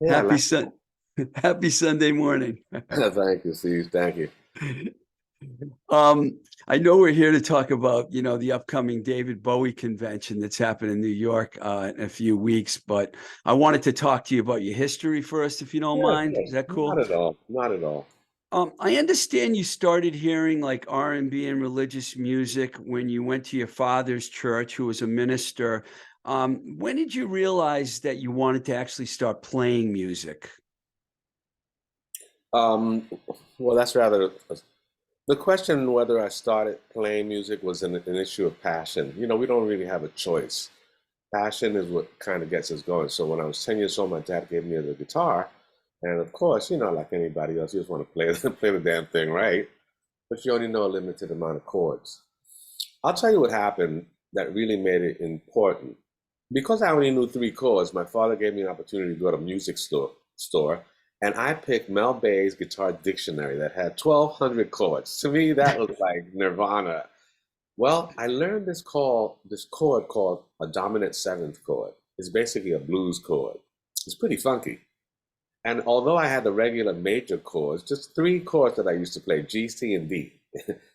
Yeah, Happy like, Sun Happy Sunday morning. thank you, Steve. Thank you. Um, I know we're here to talk about, the upcoming David Bowie convention that's happening in New York in a few weeks, but I wanted to talk to you about your history first, if you don't Yeah, of mind. Is course. that Not cool? at all. Not at all. I understand you started hearing like R&B and religious music when you went to your father's church, who was a minister. When did you realize that you wanted to actually start playing music? Um, well, that's rather the question whether I started playing music was an issue of passion. We don't really have a choice. Passion is what kind of gets us going. So when I was 10 years old, my dad gave me the guitar. And of course, like anybody else, you just want to play, play the damn thing right. But you only know a limited amount of chords. I'll tell you what happened that really made it important. Because I only knew three chords, my father gave me an opportunity to go to a music store, and I picked Mel Bay's Guitar Dictionary that had 1,200 chords. To me, that was like nirvana. Well, I learned this chord called a dominant seventh chord. It's basically a blues chord. It's pretty funky. And although I had the regular major chords, just three chords that I used to play, G, C, and D.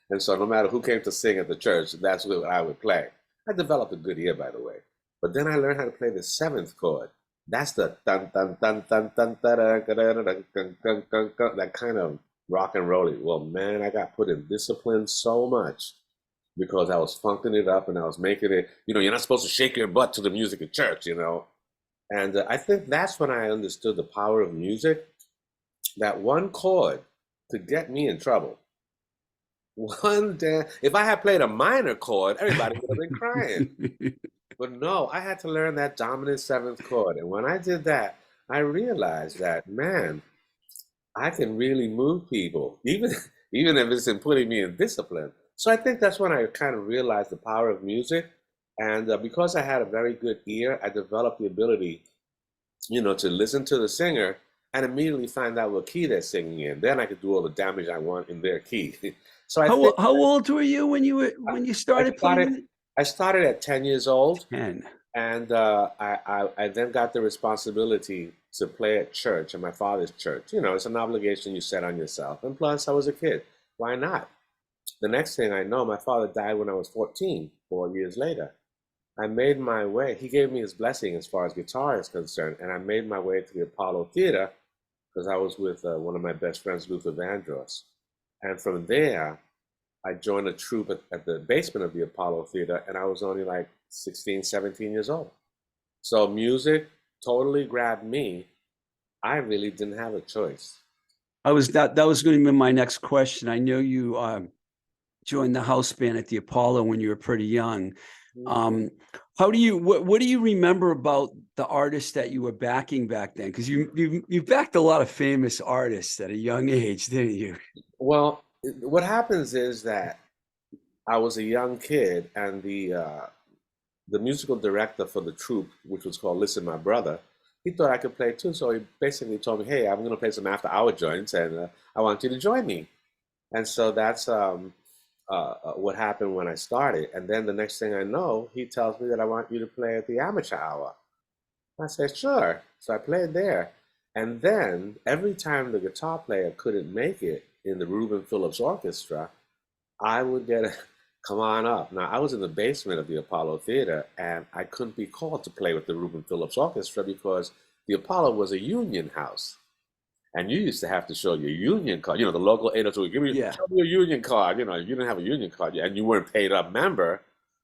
And so no matter who came to sing at the church, that's what I would play. I developed a good ear, by the way. But then I learned how to play the seventh chord. That's the dun dun dun dun dun dun dun dun dun dun dun dun dun, that kind of rock and rolling. Well, man, I got put in discipline so much because I was funking it up and I was making it. You're not supposed to shake your butt to the music at church. And I think that's when I understood the power of music. That one chord could get me in trouble. One day, if I had played a minor chord, everybody would have been crying. But no, I had to learn that dominant seventh chord. And when I did that, I realized that, man, I can really move people, even even if it's in putting me in discipline. So I think that's when I kind of realized the power of music. And because I had a very good ear, I developed the ability to listen to the singer and immediately find out what key they're singing in. Then I could do all the damage I want in their key. So I think How old were you when you I started started playing? I started at 10 years old, 10. and I then got the responsibility to play at church, at my father's church. It's an obligation you set on yourself. And plus, I was a kid. Why not? The next thing I know, my father died when I was 14, 4 years later. I made my way. He gave me his blessing as far as guitar is concerned, and I made my way to the Apollo Theater because I was with one of my best friends, Luther Vandross. And from there, I joined a troupe at the basement of the Apollo Theater, and I was only like 16, 17 years old. So music totally grabbed me. I really didn't have a choice. That was going to be my next question. I know you joined the house band at the Apollo when you were pretty young. Um, what do you remember about the artists that you were backing back then? Because you backed a lot of famous artists at a young age, didn't you? Well, what happens is that I was a young kid, and the musical director for the troupe, which was called Listen My Brother, he thought I could play too. So he basically told me, hey, I'm going to play some after hour joints, and I want you to join me. And so that's what happened when I started. And then the next thing I know, he tells me that I want you to play at the amateur hour. I said, sure. So I played there. And then every time the guitar player couldn't make it in the Reuben Phillips Orchestra, I would get a come on up. Now, I was in the basement of the Apollo Theater, and I couldn't be called to play with the Reuben Phillips Orchestra because the Apollo was a union house. And you used to have to show your union card. The local 802 would Yeah. show me your union card. If you didn't have a union card and you weren't paid up member,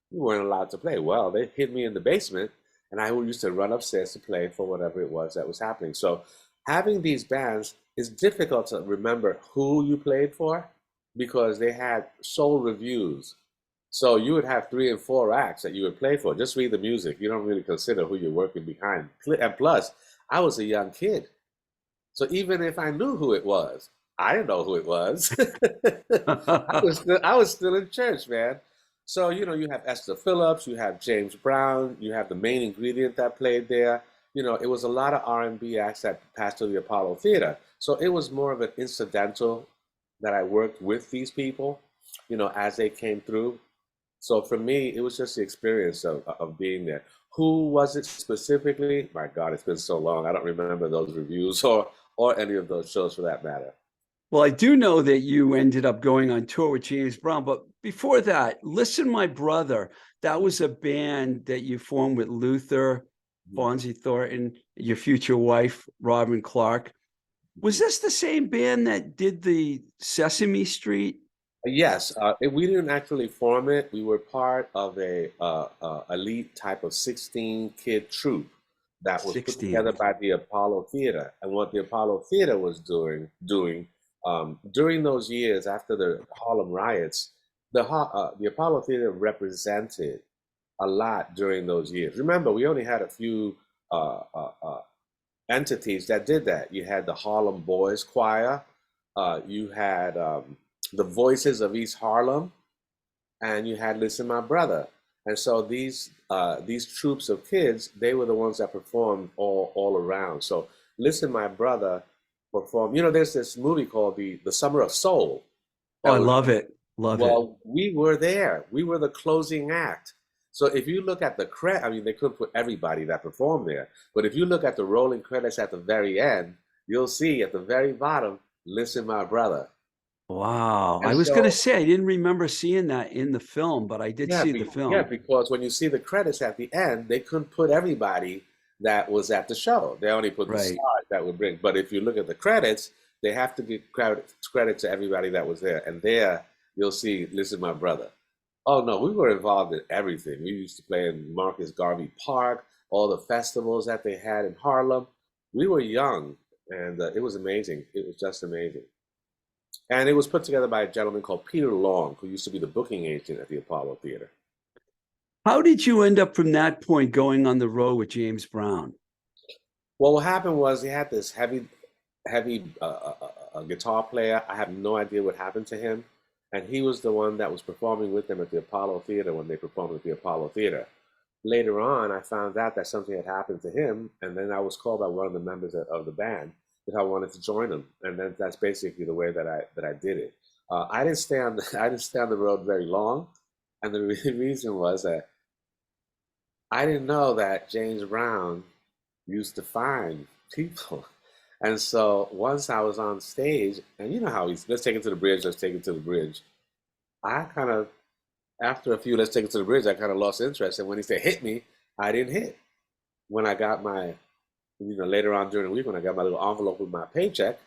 you weren't allowed to play. Well, they hid me in the basement, and I used to run upstairs to play for whatever it was that was happening. So having these bands is difficult to remember who you played for because they had sole reviews. So you would have three and four acts that you would play for. Just read the music. You don't really consider who you're working behind. And plus, I was a young kid. So even if I knew who it was, I didn't know who it was. I was still in church, man. So you have Esther Phillips, you have James Brown, you have the main ingredient that played there. It was a lot of R&B acts that passed through the Apollo Theater. So it was more of an incidental that I worked with these people, as they came through. So for me, it was just the experience of being there. Who was it specifically? My God, it's been so long. I don't remember those reviews or any of those shows for that matter. Well, I do know that you ended up going on tour with James Brown, but before that, Listen My Brother, that was a band that you formed with Luther, Fonzie Thornton, your future wife, Robin Clark. Was this the same band that did the Sesame Street? Yes, we didn't actually form it. We were part of a elite type of 16 kid troupe that was put 16. together by the Apollo Theater. And what the Apollo Theater was doing during those years after the Harlem riots, the Apollo Theater represented a lot during those years. Remember, we only had a few entities that did that. You had the Harlem Boys Choir, you had the Voices of East Harlem, and you had Listen My Brother. And so these troops of kids, they were the ones that performed all around. So Listen My Brother performed. You know, there's this movie called the Summer of Soul. Oh, That I was love it. Love it. well, we were there. We were the closing act. So if you look at the credit, I mean, they couldn't put everybody that performed there, but if you look at the rolling credits at the very end, you'll see at the very bottom, Listen My Brother. Wow. And I was going to so, say, I didn't remember seeing that in the film, but I did yeah, see the yeah, film. because when you see the credits at the end, they couldn't put everybody that was at the show. They only put the Right. stars that would bring. But if you look at the credits, they have to give credit to everybody that was there. And there, you'll see, Listen My Brother. Oh no, we were involved in everything. We used to play in Marcus Garvey Park, all the festivals that they had in Harlem. We were young, and it was amazing. It was just amazing. And it was put together by a gentleman called Peter Long, who used to be the booking agent at the Apollo Theater. How did you end up from that point going on the road with James Brown? Well, what happened was he had this heavy guitar player. I have no idea what happened to him, and he was the one that was performing with them at the Apollo Theater when they performed at the Apollo Theater. Later on, I found out that something had happened to him, and then I was called by one of the members of the band if I wanted to join them, and then that's basically the way that I did it. I didn't stay on I didn't stay on the road very long, and the reason was that I didn't know that James Brown used to find people. And so once I was on stage, and you know how he's, let's take it to the bridge, let's take it to the bridge. I kind of, after a few, let's take it to the bridge, I kind of lost interest. And when he said hit me, I didn't hit. When I got my, later on during the week, when I got my little envelope with my paycheck,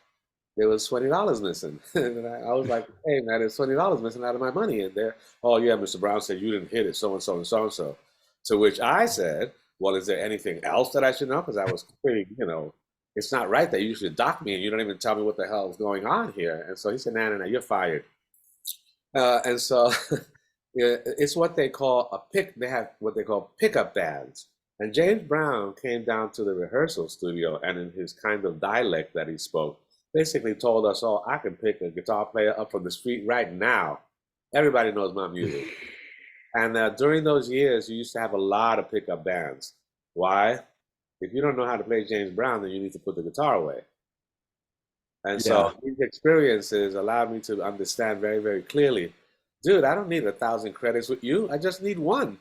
there was $20 missing. And I was like, hey man, there's $20 missing out of my money. And there, oh yeah, Mr. Brown said you didn't hit it, so and so and so and so. To which I said, well, is there anything else that I should know? Because I was pretty, it's not right that you should dock me and you don't even tell me what the hell is going on here. And so he said, no, you're fired. And so yeah, it's what they call they have what they call pickup bands. And James Brown came down to the rehearsal studio and in his kind of dialect that he spoke, basically told us all, I can pick a guitar player up from the street right now. Everybody knows my music. And during those years, you used to have a lot of pickup bands. Why? If you don't know how to play James Brown, then you need to put the guitar away. And Yeah. so these experiences allowed me to understand very, very clearly, dude, I don't need 1,000 credits with you. I just need one.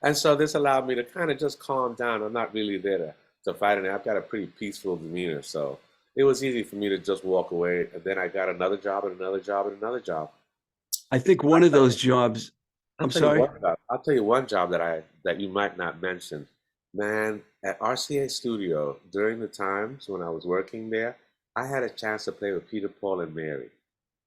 And so this allowed me to kind of just calm down. I'm not really there to fight, and I've got a pretty peaceful demeanor. So it was easy for me to just walk away. And then I got another job and another job and another job. I think one of those jobs, I'm sorry. I'll tell you one job that you might not mention. Man, at RCA Studio, during the times when I was working there, I had a chance to play with Peter, Paul, and Mary.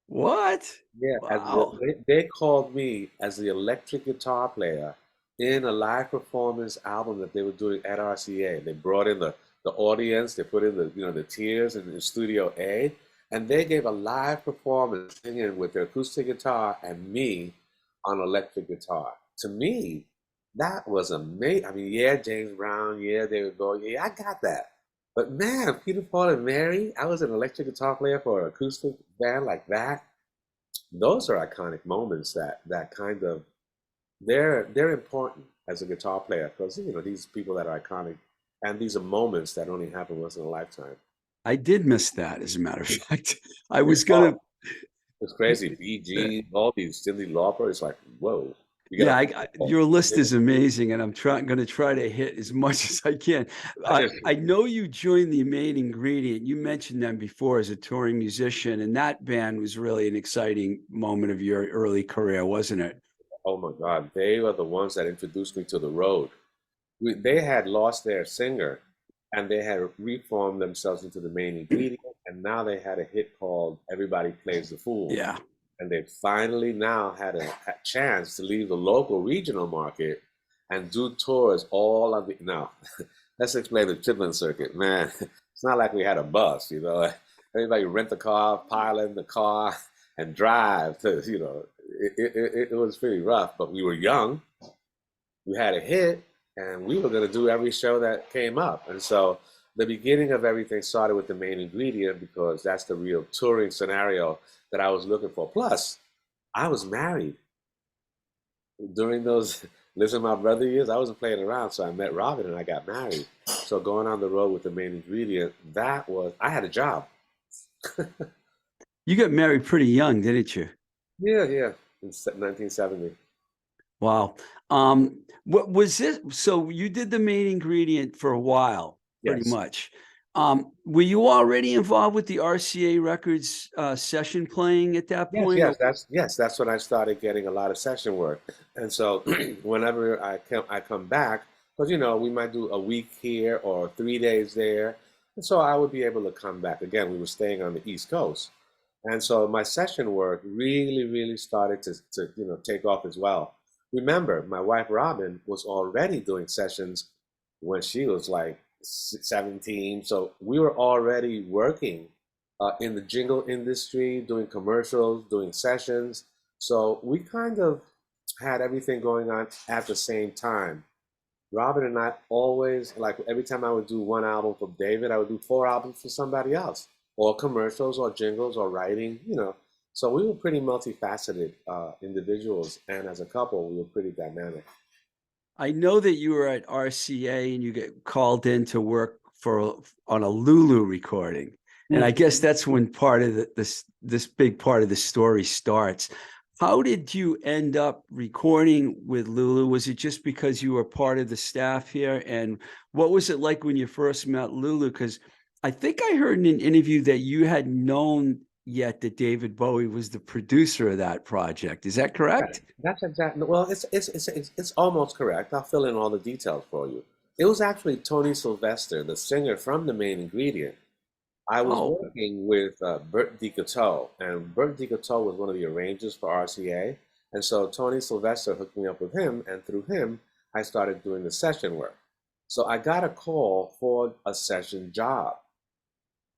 What? Yeah, Wow. they called me as the electric guitar player in a live performance album that they were doing at RCA. They brought in the audience, they put in the tiers in Studio A, and they gave a live performance singing with their acoustic guitar and me on electric guitar. To me, that was amazing. I mean, yeah, James Brown, yeah, David Bowie, yeah, I got that. But man, Peter, Paul, and Mary, I was an electric guitar player for an acoustic band like that. Those are iconic moments that kind of they're important as a guitar player because these people that are iconic, and these are moments that only happen once in a lifetime. I did miss that, as a matter of fact. I Yeah. was gonna It's crazy. BG, all these Cyndi Lauper. It's like, whoa. You Yeah, got your list is amazing, and I'm going to try to hit as much as I can. I know you joined the Main Ingredient. You mentioned them before as a touring musician, and that band was really an exciting moment of your early career, wasn't it? oh my God, they were the ones that introduced me to the road. They had lost their singer and they had reformed themselves into the Main Ingredient, and now they had a hit called Everybody Plays the Fool. Yeah. And they finally now had a chance to leave the local regional market and do tours all of the. Now, let's explain the Chitlin circuit, man. It's not like we had a bus, you know. Everybody rent a car, pile in the car, and drive to, you know. It was pretty rough, but we were young. We had a hit, and we were going to do every show that came up. And so the beginning of everything started with the Main Ingredient because that's the real touring scenario that I was looking for. Plus, I was married during those Listen My Brother years. I wasn't playing around, so I met Robin and I got married. So going on the road with the Main Ingredient, I had a job. You got married pretty young, didn't you? Yeah, yeah, in 1970. Wow. What was it? So you did the Main Ingredient for a while, pretty Yes. much. Were you already involved with the RCA Records session playing at that Yes, point? that's when I started getting a lot of session work. And so whenever I come back, because you know we might do a week here or 3 days there, and so I would be able to come back again. We were staying on the East Coast, and so my session work really started to take off as well. Remember, my wife Robin was already doing sessions when she was like 17, so we were already working in the jingle industry, doing commercials, doing sessions. So we kind of had everything going on at the same time. Robin and I always, like every time I would do one album for David, I would do 4 albums for somebody else, or commercials, or jingles, or writing, you know. So we were pretty multifaceted individuals, and as a couple, we were pretty dynamic. I know that you were at RCA and you get called in to work on a Lulu recording. And I guess that's when part of this big part of the story starts. How did you end up recording with Lulu? Was it just because you were part of the staff here? And what was it like when you first met Lulu? Because I think I heard in an interview that you had known yet that David Bowie was the producer of that project. Is that correct? That's exactly, well, it's almost correct. I'll fill in all the details for you. It was actually Tony Sylvester, the singer from the Main Ingredient. I was Oh, working with Bert DiCoteau, and Bert DiCoteau was one of the arrangers for RCA. And so Tony Sylvester hooked me up with him, and through him, I started doing the session work. So I got a call for a session job.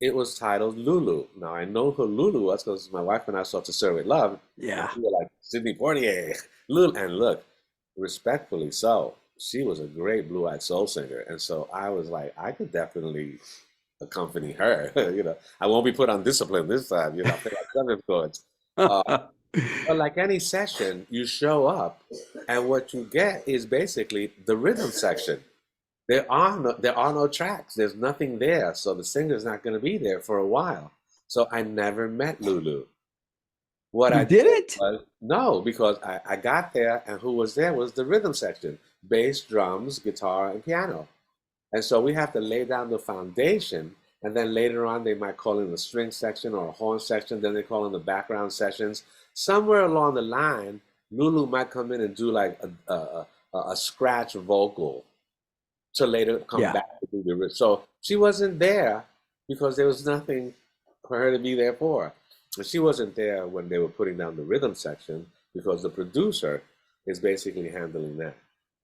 It was titled Lulu. Now I know who Lulu was because my wife and I saw To Serve With Love, and yeah. we were like, Sidney Poitier, Lulu. And look, respectfully so, she was a great blue-eyed soul singer. And so I was like, I could definitely accompany her. I won't be put on discipline this time. I play like 7 chords. Uh, but like any session, you show up, and what you get is basically the rhythm section. There are no tracks. There's nothing there, so the singer's not going to be there for a while. So I never met Lulu. What You I did did it? was no, because I got there, and who was there was the rhythm section: bass, drums, guitar, and piano. And so we have to lay down the foundation, and then later on they might call in the string section or a horn section. Then they call in the background sessions. Somewhere along the line, Lulu might come in and do like a scratch vocal to later come Yeah. back to do the riff. So she wasn't there because there was nothing for her to be there for. And she wasn't there when they were putting down the rhythm section because the producer is basically handling that.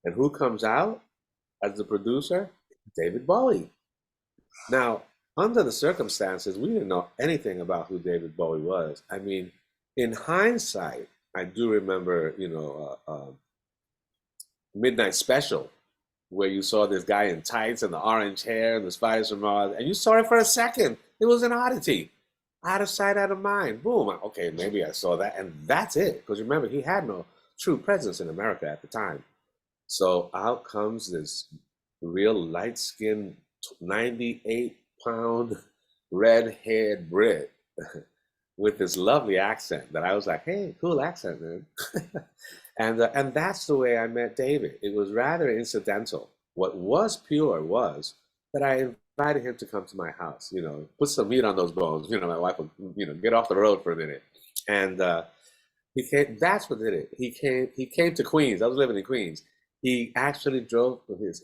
And who comes out as the producer? David Bowie. Now, under the circumstances, we didn't know anything about who David Bowie was. I mean, in hindsight, I do remember, Midnight Special, where you saw this guy in tights and the orange hair and the Spiders from Mars, and you saw it for a second. It was an oddity. Out of sight, out of mind. Boom. Okay, maybe I saw that. And that's it. Because remember, he had no true presence in America at the time. So out comes this real light skinned, 98-pound, red haired Brit with this lovely accent that I was like, hey, cool accent, man. And that's the way I met David. It was rather incidental. What was pure was that I invited him to come to my house. Put some meat on those bones. My wife would, get off the road for a minute, and he came. That's what did it. He came. He came to Queens. I was living in Queens. He actually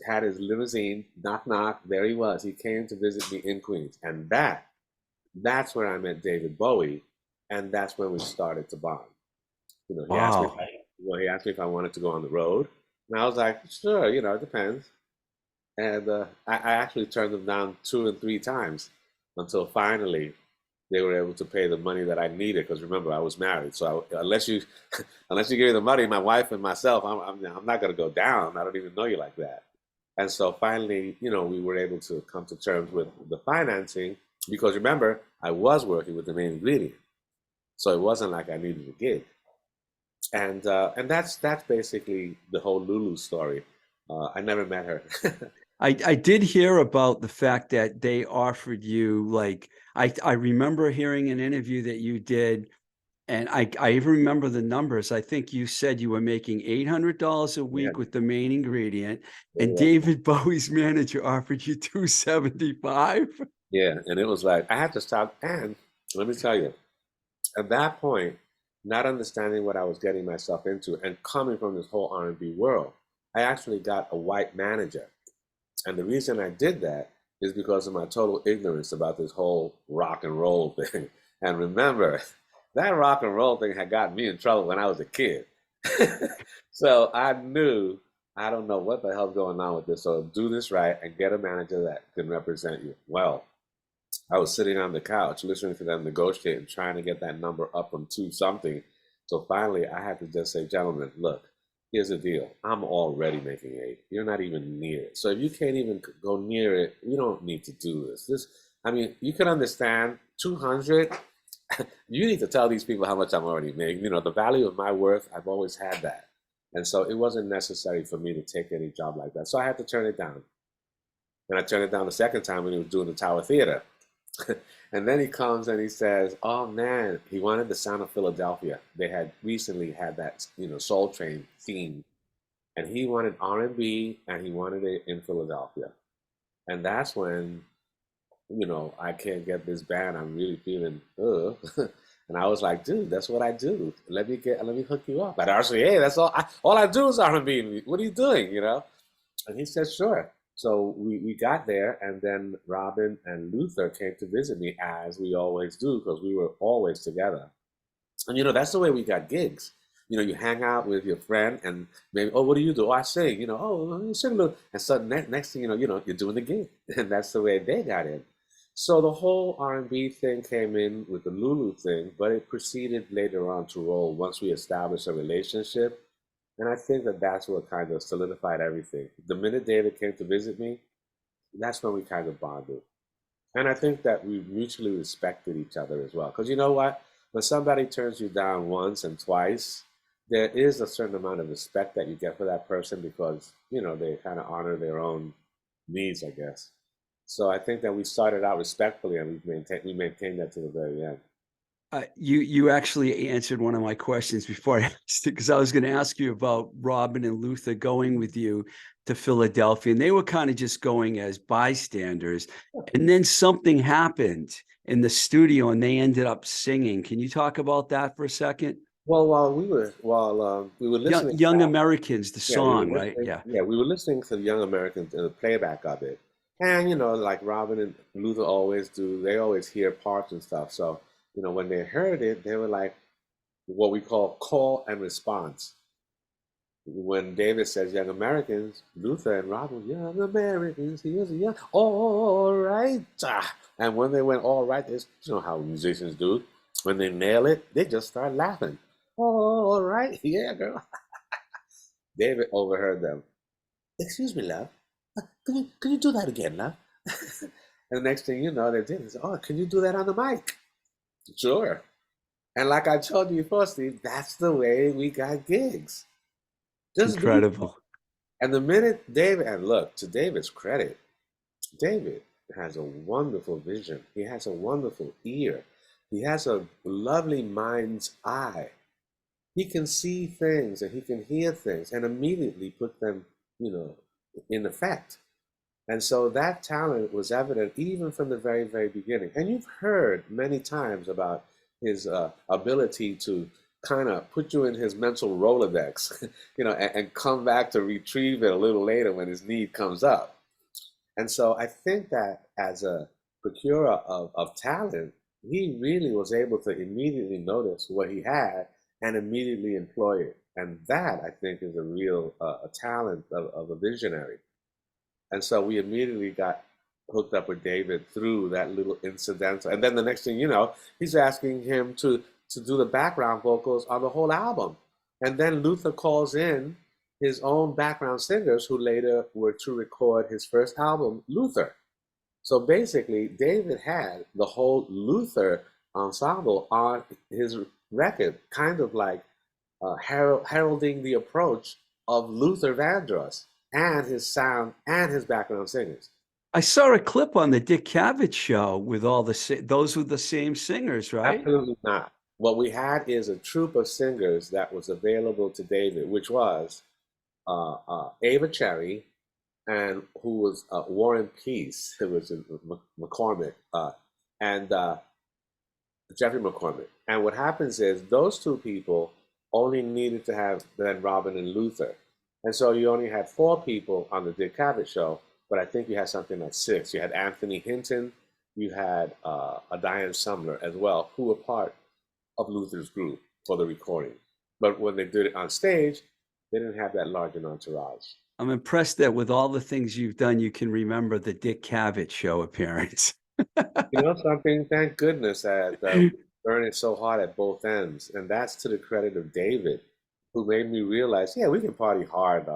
had his limousine. Knock knock. There he was. He came to visit me in Queens, and that's where I met David Bowie, and that's when we started to bond. He asked me Wow. he asked me if I wanted to go on the road, and I was like, sure, it depends. And I actually turned them down 2 and 3 times until finally they were able to pay the money that I needed. Because remember, I was married, so unless you unless you give me the money, my wife and myself, I'm not going to go down. I don't even know you like that. And so finally, we were able to come to terms with the financing because remember, I was working with the main ingredient, so it wasn't like I needed a gig. And that's basically the whole Lulu story. I never met her. I did hear about the fact that they offered you, like, I remember hearing an interview that you did, and I even remember the numbers. I think you said you were making $800 a Yeah, week with the main ingredient, and yeah, David Bowie's manager offered you 275. yeah. And it was like I had to stop. And let me tell you, at that point, not understanding what I was getting myself into, and coming from this whole R&B world, I actually got a white manager. And the reason I did that is because of my total ignorance about this whole rock and roll thing. And remember, that rock and roll thing had gotten me in trouble when I was a kid. So I knew, I don't know what the hell's going on with this. So do this right and get a manager that can represent you. Well, I was sitting on the couch listening to them negotiate and trying to get that number up from two something. So finally, I had to just say, gentlemen, look, here's the deal. I'm already making 8. You're not even near it. So if you can't even go near it, we don't need to do this. I mean, you can understand 200. You need to tell these people how much I'm already making. The value of my worth, I've always had that. And so it wasn't necessary for me to take any job like that. So I had to turn it down. And I turned it down the second time when he was doing the Tower Theater. And then he comes and he says, "Oh man, he wanted the sound of Philadelphia. They had recently had that, Soul Train theme, and he wanted R&B, and he wanted it in Philadelphia." And that's when, I can't get this band. I'm really feeling, ugh. And I was like, "Dude, that's what I do. Let me hook you up at RCA. That's all I do is R&B. What are you doing, And he said, sure. So we got there, and then Robin and Luther came to visit me, as we always do, because we were always together. And that's the way we got gigs. You hang out with your friend, and maybe, oh, what do you do? Oh, I sing. Oh, you sing a little. And so next thing you're doing the gig, and that's the way they got in. So the whole R&B thing came in with the Lulu thing, but it proceeded later on to roll once we established a relationship. And I think that that's what kind of solidified everything. The minute David came to visit me, that's when we kind of bonded. And I think that we mutually respected each other as well. Because you know what? When somebody turns you down once and twice, there is a certain amount of respect that you get for that person because, they kind of honor their own needs, I guess. So I think that we started out respectfully and we maintained that to the very end. You actually answered one of my questions before I asked it, because I was going to ask you about Robin and Luther going with you to Philadelphia, and they were kind of just going as bystanders. And then something happened in the studio, and they ended up singing. Can you talk about that for a second? Well, while we were listening Young back, Americans, the yeah, we were song, right? listening. Yeah. Yeah, we were listening to the Young Americans and the playback of it, and like Robin and Luther always do, they always hear parts and stuff. So when they heard it, they were like what we call call and response. When David says Young Americans, Luther and Robin, Young Americans, here's a young, all right. And when they went all right, this, how musicians do. When they nail it, they just start laughing. All right, yeah, girl. David overheard them. Excuse me, love. Can you do that again, love? And the next thing you know, they did. They said, oh, can you do that on the mic? Sure. And like I told you before, Steve, that's the way we got gigs. Just do it. Incredible. And the minute David, and look, to David's credit, David has a wonderful vision. He has a wonderful ear. He has a lovely mind's eye. he can see things and he can hear things and immediately put them, you know, in effect. And so that talent was evident even from the very, very beginning. And you've heard many times about his ability to kind of put you in his mental Rolodex, you know, and come back to retrieve it a little later when his need comes up. And so I think that as a procurer of talent, he really was able to immediately notice what he had and immediately employ it. And that, I think, is a real a talent of a visionary. And so we immediately got hooked up with David through that little incidental. And then the next thing you know, he's asking him to do the background vocals on the whole album. And then Luther calls in his own background singers who later were to record his first album, Luther. So basically, David had the whole Luther ensemble on his record, kind of like heralding the approach of Luther Vandross and his sound and his background singers. I saw a clip on the Dick Cavett show with all those were the same singers, right? Absolutely not. What we had is a troupe of singers that was available to David, which was Ava Cherry, and who was Warren Peace, who was McCormick, and Jeffrey McCormick. And what happens is those two people only needed to have then Robin and Luther. And so you only had four people on the Dick Cavett show, but I think you had something like six. You had Anthony Hinton, you had a Diane Sumner as well, who were part of Luther's group for the recording. But when they did it on stage, they didn't have that large an entourage. I'm impressed that with all the things you've done, you can remember the Dick Cavett show appearance. You know something? Thank goodness that we learned it so hard at both ends. And that's to the credit of David, who made me realize, yeah, we can party hard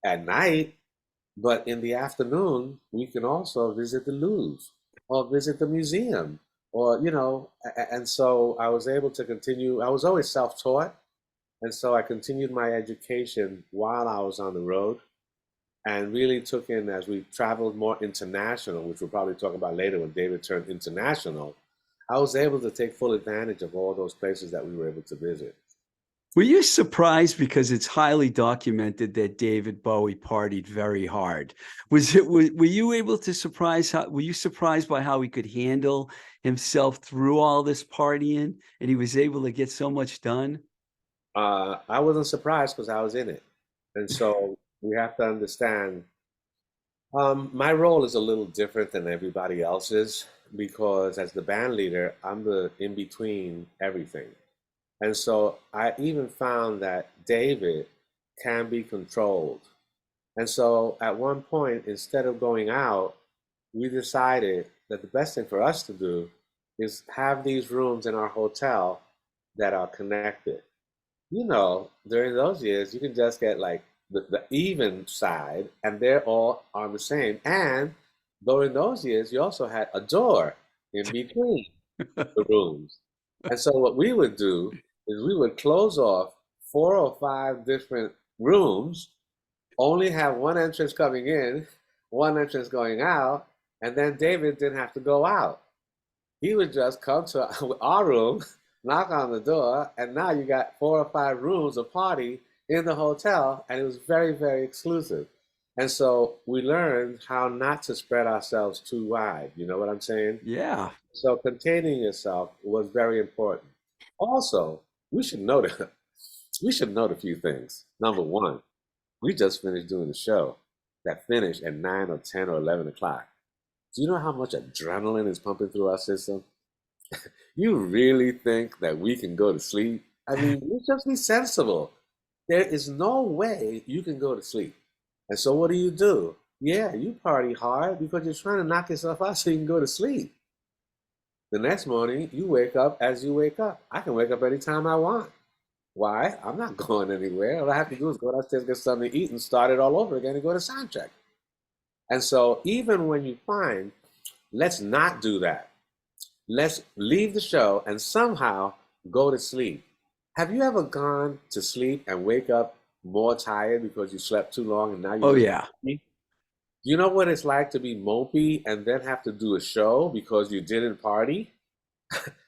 at night, but in the afternoon, we can also visit the Louvre or visit the museum or, you know, and so I was able to continue. I was always self-taught. And so I continued my education while I was on the road and really took in as we traveled more international, which we'll probably talk about later when David turned international. I was able to take full advantage of all those places that we were able to visit. Were you surprised, because it's highly documented that David Bowie partied very hard? Were you able to were you surprised by how he could handle himself through all this partying and he was able to get so much done? I wasn't surprised because I was in it. And so we have to understand my role is a little different than everybody else's because as the band leader, I'm the in between everything. And so I even found that David can be controlled. And so at one point, instead of going out, we decided that the best thing for us to do is have these rooms in our hotel that are connected. You know, during those years, you can just get like the even side, and they're all on the same. And during those years, you also had a door in between the rooms. And so what we would do is we would close off 4 or 5 different rooms, only have one entrance coming in, one entrance going out, and then David didn't have to go out. He would just come to our room, knock on the door, and now you got 4 or 5 rooms of party in the hotel, and it was very, very exclusive. And so we learned how not to spread ourselves too wide. You know what I'm saying? Yeah. So containing yourself was very important. Also, we should note a few things. Number one, we just finished doing a show that finished at 9 or 10 or 11 o'clock. Do you know how much adrenaline is pumping through our system? You really think that we can go to sleep? I mean, let's just be sensible. There is no way you can go to sleep. And so what do? Yeah, you party hard because you're trying to knock yourself out so you can go to sleep. The next morning, you wake up as you wake up. I can wake up anytime I want. Why? I'm not going anywhere. All I have to do is go downstairs, get something to eat, and start it all over again and go to sound check. And so even when you find, let's not do that. Let's leave the show and somehow go to sleep. Have you ever gone to sleep and wake up more tired because you slept too long and now you're yeah. mopey? Do you know what it's like to be mopey and then have to do a show because you didn't party?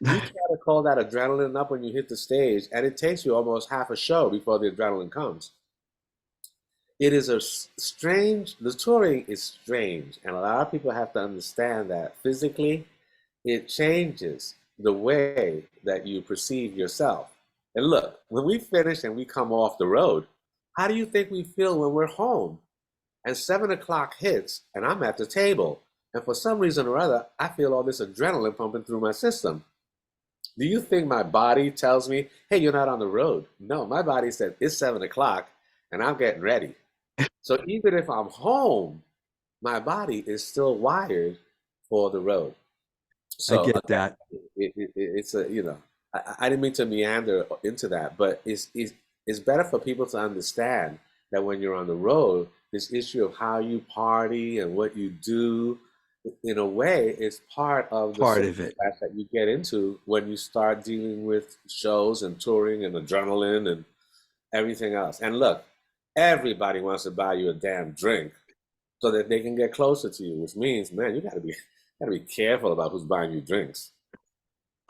You try to call that adrenaline up when you hit the stage, and it takes you almost half a show before the adrenaline comes. It is strange, the touring is strange, and a lot of people have to understand that physically it changes the way that you perceive yourself. And look, when we finish and we come off the road, how do you think we feel when we're home? And 7 o'clock hits, and I'm at the table. And for some reason or other, I feel all this adrenaline pumping through my system. Do you think my body tells me, hey, you're not on the road? No, my body said, it's 7 o'clock, and I'm getting ready. So even if I'm home, my body is still wired for the road. I So get that. it's a, I didn't mean to meander into that, but it's better for people to understand that when you're on the road, this issue of how you party and what you do, in a way, is part of the Part social of it. class that you get into when you start dealing with shows and touring and adrenaline and everything else. And look, everybody wants to buy you a damn drink so that they can get closer to you, which means, man, you gotta be careful about who's buying you drinks.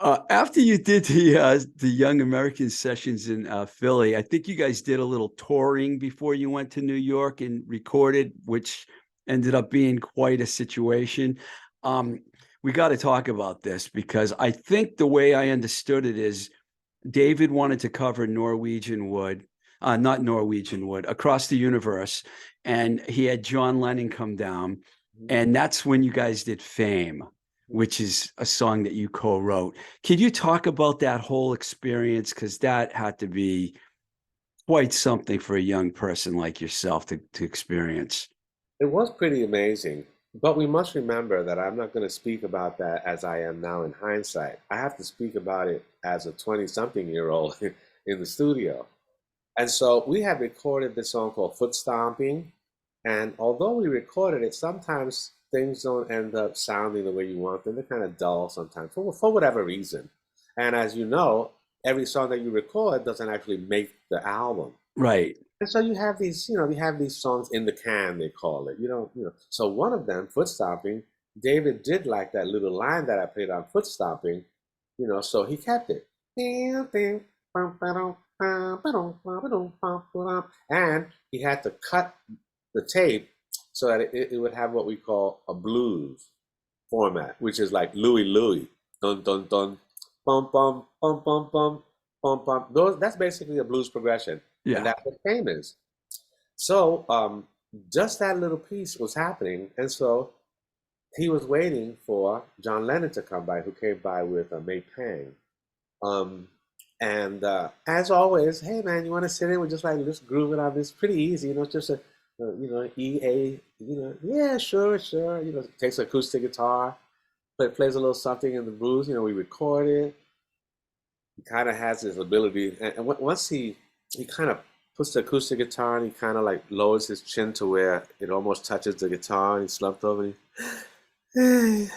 After you did the Young American sessions in Philly, I think you guys did a little touring before you went to New York and recorded, which ended up being quite a situation. We got to talk about this because I think the way I understood it is David wanted to cover Norwegian Wood, not Norwegian Wood, Across the Universe, and he had John Lennon come down, and that's when you guys did Fame, which is a song that you co-wrote. Can you talk about that whole experience? Because that had to be quite something for a young person like yourself to experience. It was pretty amazing, but we must remember that I'm not going to speak about that as I am now in hindsight. I have to speak about it as a 20-something-year-old in the studio. And so we had recorded this song called Foot Stomping. And although we recorded it, sometimes things don't end up sounding the way you want them. They're kind of dull sometimes for whatever reason. And as you know, every song that you record doesn't actually make the album. Right. And so you have these, you have these songs in the can, they call it. So one of them, Foot Stomping, David did like that little line that I played on Foot Stomping, so he kept it. And he had to cut the tape so that it would have what we call a blues format, which is like Louie Louie, dun dun dun, bum bum bum bum bum bum bum. That's basically a blues progression, and Yeah. that's what Fame is. So just that little piece was happening, and so he was waiting for John Lennon to come by, who came by with May Pang. Um, and as always, hey man, you want to sit in? We're just grooving on this, pretty easy, it's just a E A, yeah, sure, sure. Takes an acoustic guitar, plays a little something in the blues. We record it. He kind of has this ability, and once he kind of puts the acoustic guitar and he kind of like lowers his chin to where it almost touches the guitar, and he slumped over and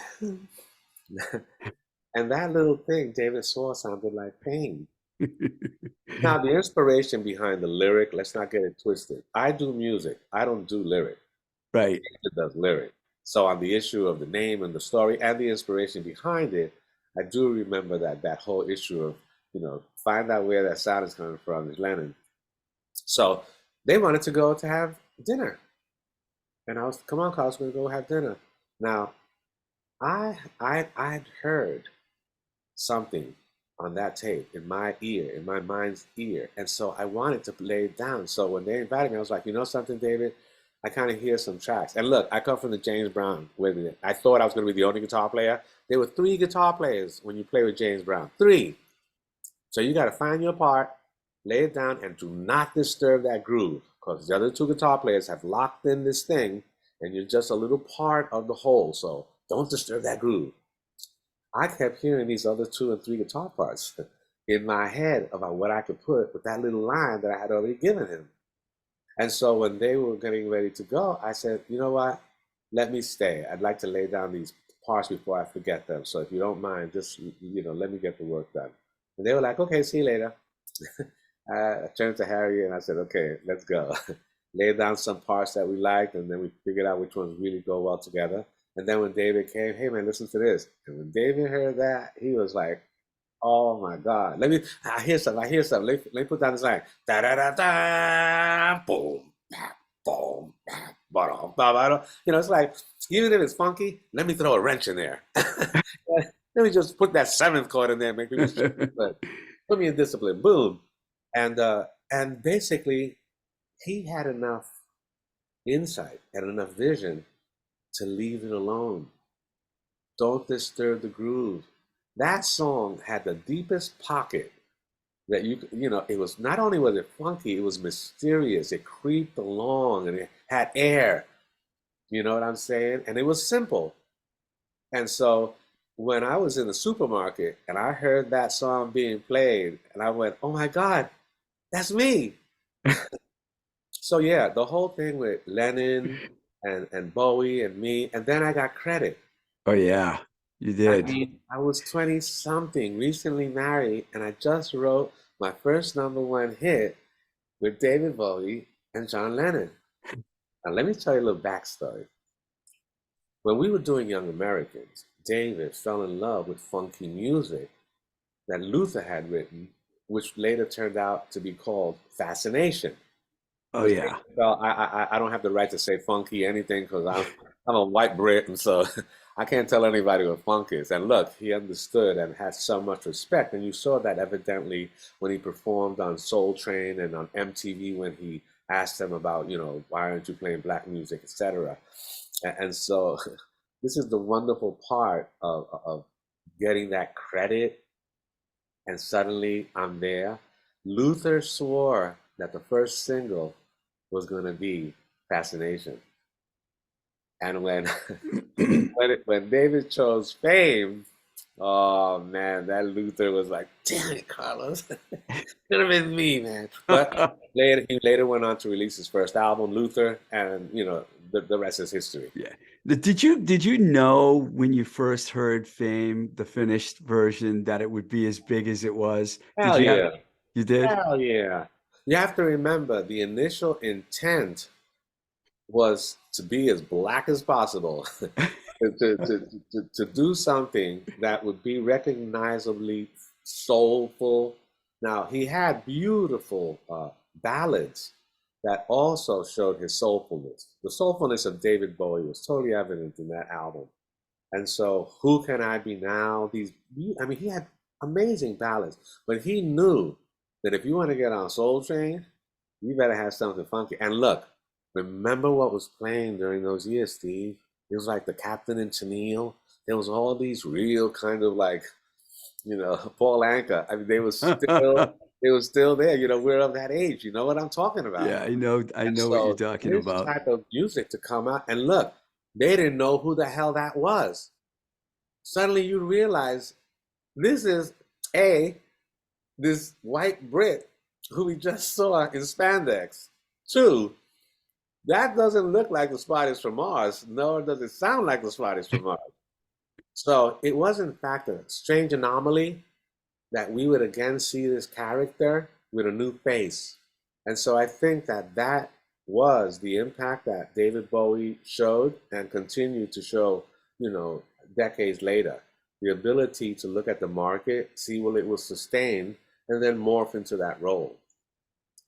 and that little thing David saw sounded like pain. Now, the inspiration behind the lyric, let's not get it twisted. I do music. I don't do lyric. Right. David does lyric. So on the issue of the name and the story and the inspiration behind it, I do remember that whole issue of, find out where that sound is coming from is Lennon. So they wanted to go to have dinner. And I was, come on, Carl, we're going to go have dinner. Now, I'd heard something on that tape in my ear, in my mind's ear. And so I wanted to lay it down. So when they invited me, I was like, you know something, David? I kind of hear some tracks. And look, I come from the James Brown. Wait a minute. I thought I was going to be the only guitar player. There were 3 guitar players when you play with James Brown. 3. So you got to find your part, lay it down, and do not disturb that groove, because the other 2 guitar players have locked in this thing, and you're just a little part of the whole. So don't disturb that groove. I kept hearing these other 2 and 3 guitar parts in my head about what I could put with that little line that I had already given him. And so when they were getting ready to go, I said, you know what? Let me stay. I'd like to lay down these parts before I forget them. So if you don't mind, just, let me get the work done. And they were like, okay, see you later. I turned to Harry and I said, okay, let's go. Lay down some parts that we liked, and then we figured out which ones really go well together. And then when David came, hey man, listen to this. And when David heard that, he was like, oh my God. I hear something, I hear something. Let me put down this line. Da da da da, boom, bap, boom, bap, ba ba ba. It's like, even if it's funky, let me throw a wrench in there. Let me just put that seventh chord in there, make me put me in discipline. Boom. And basically, he had enough insight and enough vision to leave it alone. Don't disturb the groove. That song had the deepest pocket that it was, not only was it funky, it was mysterious. It creeped along and it had air. You know what I'm saying? And it was simple. And so when I was in the supermarket and I heard that song being played, and I went, oh my God, that's me. So yeah, the whole thing with Lennon and Bowie and me, and then I got credit. Oh yeah, you I did. mean, I was 20 something, recently married, and I just wrote my first #1 hit with David Bowie and John Lennon. Now let me tell you a little backstory. When we were doing Young Americans, David fell in love with funky music that Luther had written, which later turned out to be called Fascination. Oh yeah. Well, I don't have the right to say funky anything because I'm a white Brit, and so I can't tell anybody what funk is. And look, he understood and had so much respect, and you saw that evidently when he performed on Soul Train and on MTV when he asked them about, why aren't you playing black music, etc. And so this is the wonderful part of getting that credit, and suddenly I'm there. Luther swore that the first single was going to be Fascination. And when when David chose Fame, oh man, that Luther was like, damn it, Carlos. Could have been me, man. But he later went on to release his first album, Luther, and the rest is history. Yeah. Did you know when you first heard Fame, the finished version, that it would be as big as it was? Hell yeah. You did? Hell yeah. You have to remember the initial intent was to be as black as possible, to do something that would be recognizably soulful. Now, he had beautiful ballads that also showed his soulfulness. The soulfulness of David Bowie was totally evident in that album. And so, Who Can I Be Now? He had amazing ballads, but he knew that if you want to get on Soul Train, you better have something funky. And look, remember what was playing during those years, Steve? It was like the Captain and Tennille. There was all these real kind of like, Paul Anka. I mean, they were still there. We're of that age. You know what I'm talking about. Yeah, I know And what you're so talking this about. type of music to come out, and look, they didn't know who the hell that was. Suddenly you realize this is this white Brit who we just saw in spandex. Two, that doesn't look like the Spotties from Mars, nor does it sound like the Spotties from Mars. So it was, in fact, a strange anomaly that we would again see this character with a new face. And so I think that was the impact that David Bowie showed and continued to show, decades later. The ability to look at the market, see will it will sustain, and then morph into that role.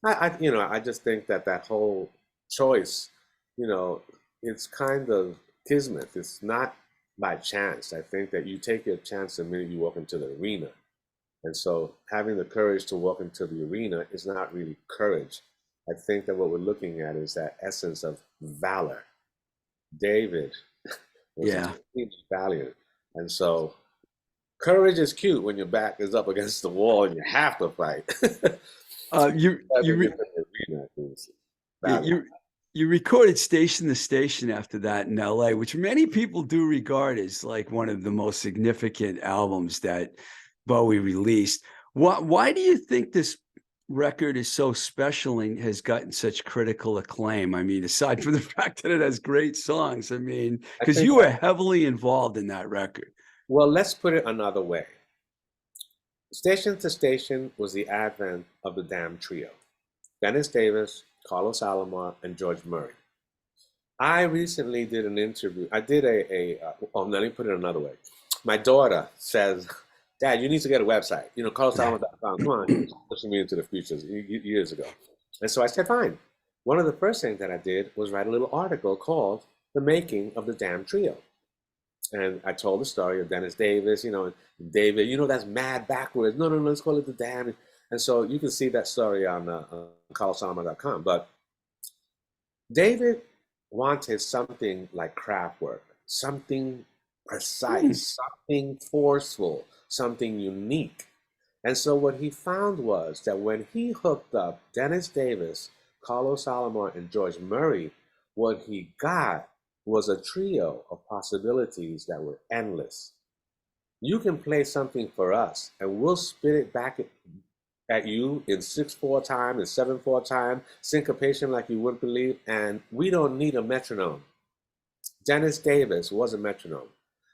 I just think that whole choice, it's kind of kismet. It's not by chance. I think that you take your chance the minute you walk into the arena. And so having the courage to walk into the arena is not really courage. I think that what we're looking at is that essence of valor. David was Yeah. extremely valiant. And so courage is cute when your back is up against the wall and you have to fight. You recorded Station to Station after that in LA, which many people do regard as like one of the most significant albums that Bowie released. Why do you think this record is so special and has gotten such critical acclaim? I mean, aside from the fact that it has great songs, because you were heavily involved in that record. Well, let's put it another way. Station to Station was the advent of the damn trio: Dennis Davis, Carlos Alomar, and George Murray. I recently did an interview. I did oh, no, let me put it another way. My daughter says, Dad, you need to get a website. You know, carlosalomar.com. Come on, she was pushing me into the future years ago. And so I said, fine. One of the first things that I did was write a little article called The Making of the Damn Trio. And I told the story of Dennis Davis, you know, and David, you know, that's mad backwards. No, no, no, let's call it the Damn. And so you can see that story on carlosalomar.com. But David wanted something like craft work, something precise, something forceful, something unique. And so what he found was that when he hooked up Dennis Davis, Carlos Alomar, and George Murray, what he got was a trio of possibilities that were endless. You can play something for us, and we'll spit it back at you in 6/4 time and 7/4 time, syncopation like you wouldn't believe, and we don't need a metronome. Dennis Davis was a metronome.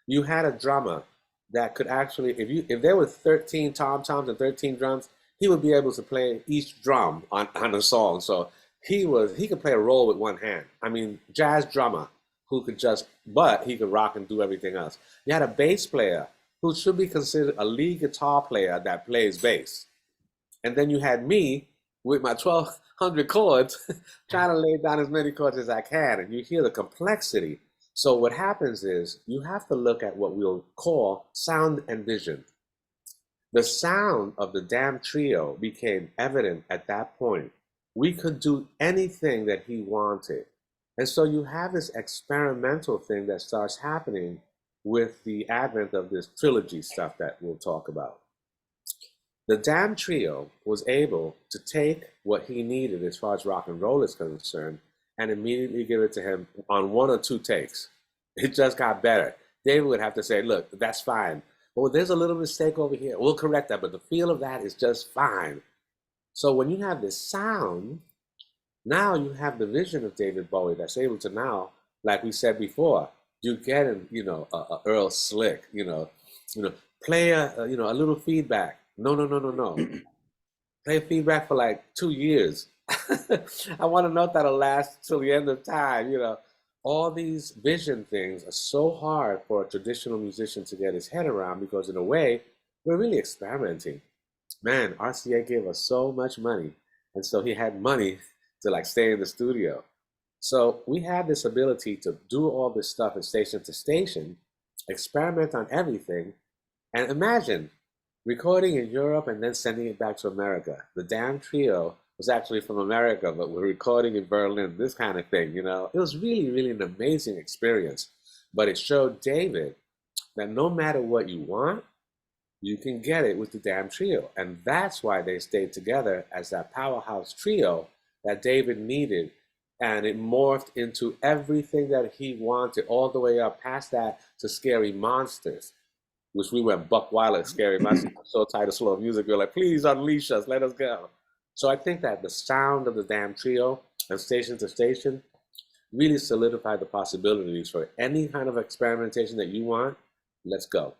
You had a drummer that could actually, if there were 13 tom-toms and 13 drums, he would be able to play each drum on a song. So he could play a role with one hand. I mean, jazz drummer who could but he could rock and do everything else. You had a bass player who should be considered a lead guitar player that plays bass. And then you had me with my 1,200 chords trying to lay down as many chords as I can. And you hear the complexity. So what happens is you have to look at what we'll call sound and vision. The sound of the Damn Trio became evident at that point. We could do anything that he wanted. And so you have this experimental thing that starts happening with the advent of this trilogy stuff that we'll talk about. The Damn Trio was able to take what he needed as far as rock and roll is concerned and immediately give it to him on 1 or 2 takes. It just got better. David would have to say, look, that's fine. Well, there's a little mistake over here. We'll correct that, but the feel of that is just fine. So when you have this sound, now you have the vision of David Bowie that's able to now, like we said before, you get him, you know, a Earl Slick, you know, play a little feedback. No. Play feedback for like 2 years. I want to note that'll last till the end of time, you know. All these vision things are so hard for a traditional musician to get his head around because in a way, we're really experimenting. Man, RCA gave us so much money. And so he had money to like stay in the studio. So we have this ability to do all this stuff at station to station, experiment on everything, and imagine recording in Europe and then sending it back to America. The Damn Trio was actually from America, but we're recording in Berlin, this kind of thing, you know. It was really, really an amazing experience. But it showed David that no matter what you want, you can get it with the Damn Trio. And that's why they stayed together as that powerhouse trio that David needed. And it morphed into everything that he wanted, all the way up past that to Scary Monsters, which we went buck wild at Scary Monsters. So tired of slow music. We were like, please unleash us, let us go. So I think that the sound of the Damn Trio and station to station really solidified the possibilities for any kind of experimentation that you want. Let's go.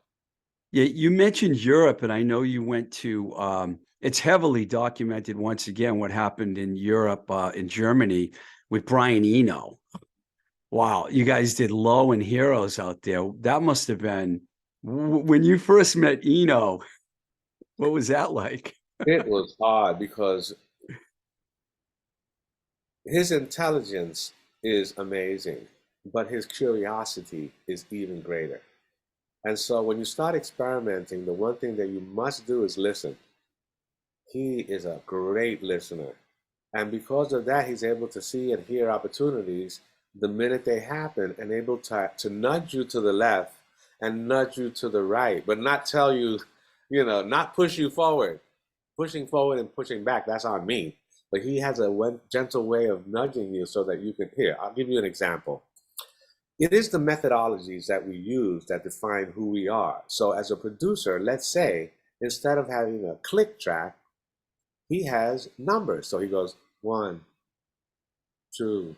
Yeah, you mentioned Europe, and I know you went to, it's heavily documented once again what happened in Europe, in Germany with Brian Eno. Wow, you guys did Low and Heroes out there. That must have been, when you first met Eno, what was that like? It was hard because his intelligence is amazing, but his curiosity is even greater. And so when you start experimenting, the one thing that you must do is listen. He is a great listener. And because of that, he's able to see and hear opportunities the minute they happen and able to nudge you to the left and nudge you to the right, but not tell you, not push you forward. Pushing forward and pushing back, that's on me. But he has a gentle way of nudging you so that you can hear. I'll give you an example. It is the methodologies that we use that define who we are. So as a producer, let's say, instead of having a click track, he has numbers. So he goes 1, 2,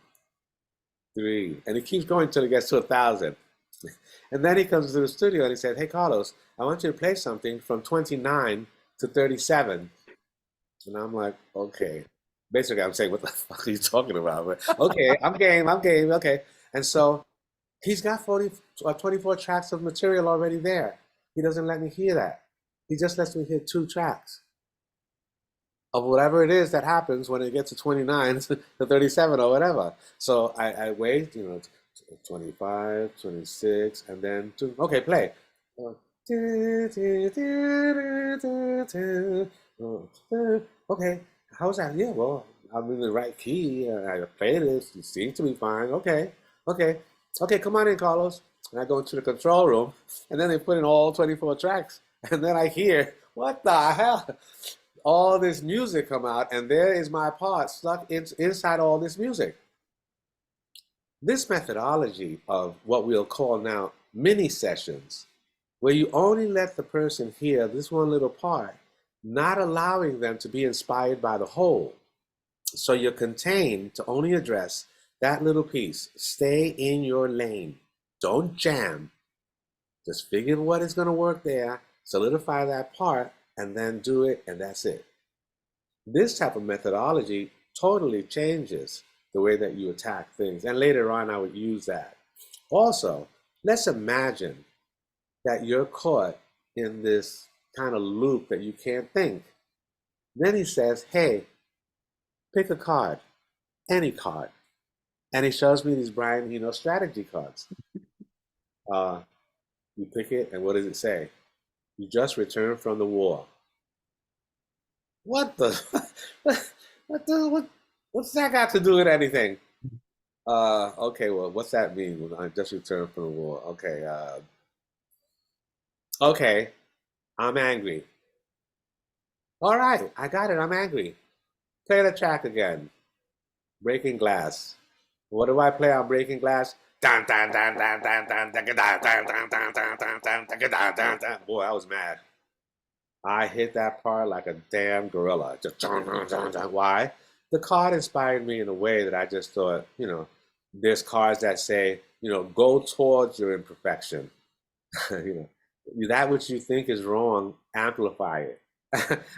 3, and he keeps going until he gets to 1,000. And then he comes to the studio and he said, hey, Carlos, I want you to play something from 29 to 37. And I'm like, okay. Basically, I'm saying, what the fuck are you talking about? But, okay, I'm game, okay. And so he's got 40 or 24 tracks of material already there. He doesn't let me hear that. He just lets me hear 2 tracks of whatever it is that happens when it gets to 29 to 37 or whatever. So I wait, 25, 26, and then okay, play. Okay, how's that? Yeah, well, I'm in the right key. I play this. It seems to be fine. Okay, come on in, Carlos. And I go into the control room, and then they put in all 24 tracks. And then I hear, what the hell? All this music come out, and there is my part stuck inside all this music. This methodology of what we'll call now mini sessions, where you only let the person hear this one little part, not allowing them to be inspired by the whole. So you're contained to only address that little piece. Stay in your lane. Don't jam. Just figure what is going to work there, solidify that part, and then do it, and that's it. This type of methodology totally changes the way that you attack things. And later on, I would use that. Also, let's imagine that you're caught in this kind of loop that you can't think. Then he says, hey, pick a card, any card. And he shows me these Brian Eno strategy cards. You pick it, and what does it say? You just returned from the war. What the? What's that got to do with anything? Okay, well, what's that mean? I just returned from the war. Okay, I'm angry. All right, I got it. I'm angry. Play the track again. Breaking Glass. What do I play on Breaking Glass? Boy, I was mad. I hit that part like a damn gorilla. Just why? The card inspired me in a way that I just thought, there's cards that say, go towards your imperfection. That which you think is wrong, amplify it.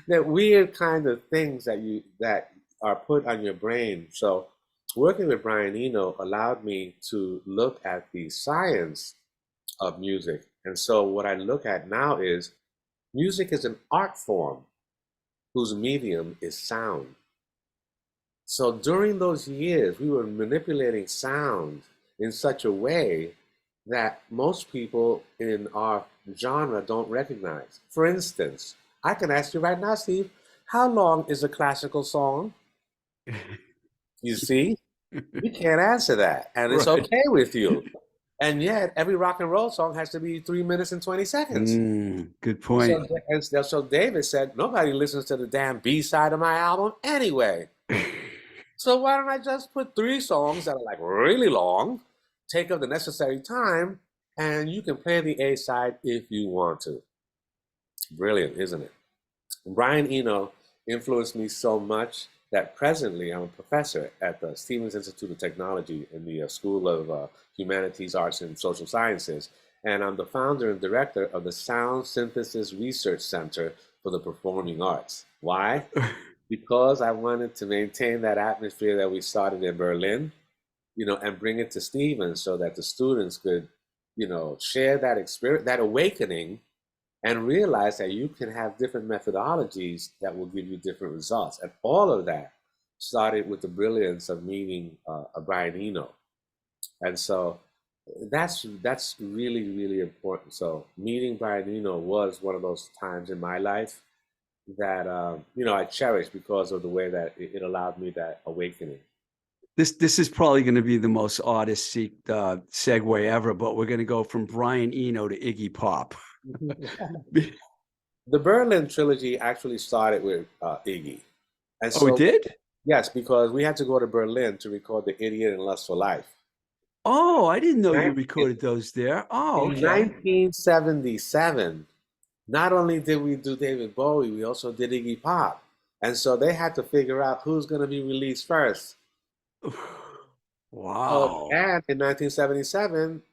They're weird kind of things that are put on your brain. So working with Brian Eno allowed me to look at the science of music. And so what I look at now is music is an art form whose medium is sound. So during those years, we were manipulating sound in such a way that most people in our genre don't recognize. For instance, I can ask you right now, Steve, how long is a classical song? You see, you can't answer that, and it's Right. okay with you. And yet, every rock and roll song has to be 3 minutes and 20 seconds. Good point. So David said, nobody listens to the damn B-side of my album anyway. So why don't I just put 3 songs that are like really long, take up the necessary time, and you can play the A-side if you want to. Brilliant, isn't it? Brian Eno influenced me so much that presently I'm a professor at the Stevens Institute of Technology in the School of Humanities, Arts, and Social Sciences. And I'm the founder and director of the Sound Synthesis Research Center for the Performing Arts. Why? Because I wanted to maintain that atmosphere that we started in Berlin, and bring it to Stevens so that the students could, share that experience, that awakening, and realize that you can have different methodologies that will give you different results. And all of that started with the brilliance of meeting Brian Eno. And so that's really, really important. So meeting Brian Eno was one of those times in my life that, I cherish because of the way that it allowed me that awakening. This is probably going to be the most artist-seeked segue ever, but we're going to go from Brian Eno to Iggy Pop. The Berlin trilogy actually started with Iggy. And so, it did? Yes, because we had to go to Berlin to record The Idiot and Lust for Life. Oh, I didn't know you recorded those there. Oh, okay. In 1977, not only did we do David Bowie, we also did Iggy Pop. And so they had to figure out who's going to be released first. Wow. And in 1977,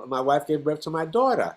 my wife gave birth to my daughter.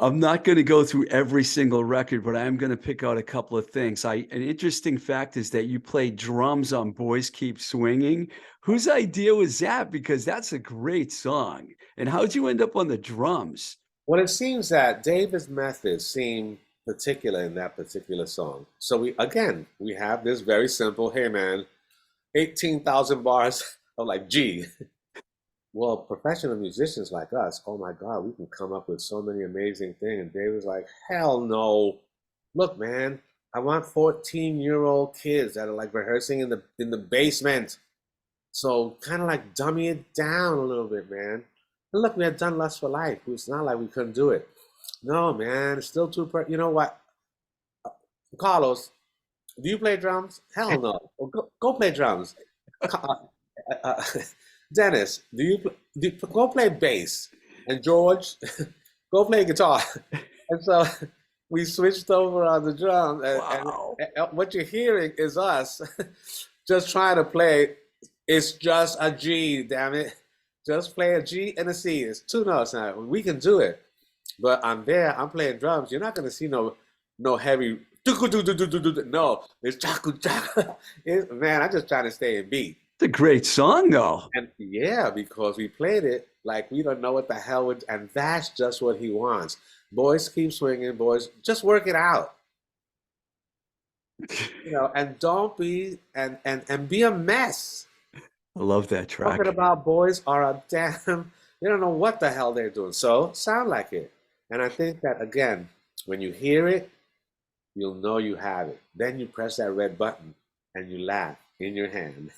I'm not going to go through every single record, but I am going to pick out a couple of things. An interesting fact is that you played drums on Boys Keep Swinging. Whose idea was that? Because that's a great song. And how'd you end up on the drums? Well, it seems that David's methods seem particular in that particular song. So we have this very simple, hey man, 18,000 bars of like G. Well, professional musicians like us, oh my God, we can come up with so many amazing things. And David's like, hell no. Look, man, I want 14-year-old kids that are like rehearsing in the basement. So kind of like dummy it down a little bit, man. And look, we had done Lust for Life. It's not like we couldn't do it. No, man, it's still you know what? Carlos, do you play drums? Hell no. Well, go play drums. Uh, Dennis, go play bass? And George, go play guitar. And so we switched over on the drum, Wow. and what you're hearing is us just trying to play. It's just a G, damn it. Just play a G and a C. It's two notes now. We can do it. But I'm playing drums. You're not gonna see no heavy no, it's chaku chaku. Man, I'm just trying to stay in beat. It's a great song, though. And yeah, because we played it like we don't know what the hell would, and that's just what he wants. Boys keep swinging, boys, just work it out. And don't be and be a mess. I love that track. Talking about boys are a damn, they don't know what the hell they're doing. So sound like it. And I think that again, when you hear it, you'll know you have it. Then you press that red button and you laugh in your hand.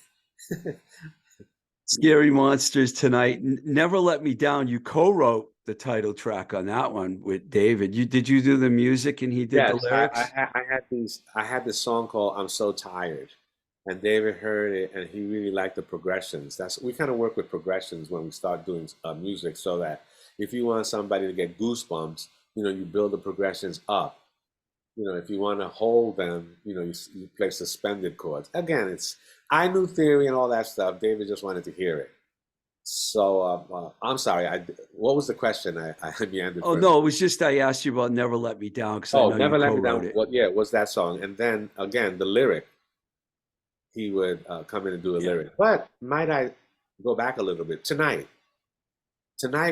Scary Monsters Tonight. Never Let Me Down. You co-wrote the title track on that one with David. Did you do the music and he did the lyrics? I had this song called "I'm So Tired," and David heard it and he really liked the progressions. We kind of work with progressions when we start doing music, so that if you want somebody to get goosebumps, you build the progressions up. If you want to hold them, you play suspended chords. Again, I knew theory and all that stuff. David just wanted to hear it. So I'm sorry. What was the question? I meandered. Oh, no, it was just I asked you about Never Let Me Down because I know Never you Let Me co-wrote Down. it. Well, yeah, it was that song. And then again, the lyric, he would come in and do a lyric. But might I go back a little bit? Tonight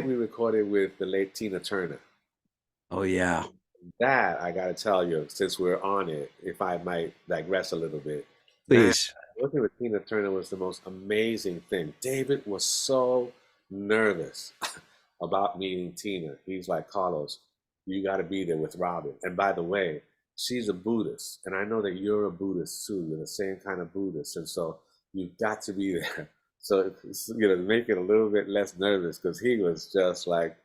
we recorded with the late Tina Turner. Oh, yeah. That I got to tell you, since we're on it, if I might digress a little bit. Please. Man, working with Tina Turner was the most amazing thing. David was so nervous about meeting Tina. He's like, Carlos, you got to be there with Robin. And by the way, she's a Buddhist. And I know that you're a Buddhist too. You're the same kind of Buddhist. And so you've got to be there. So, make it a little bit less nervous, because he was just like,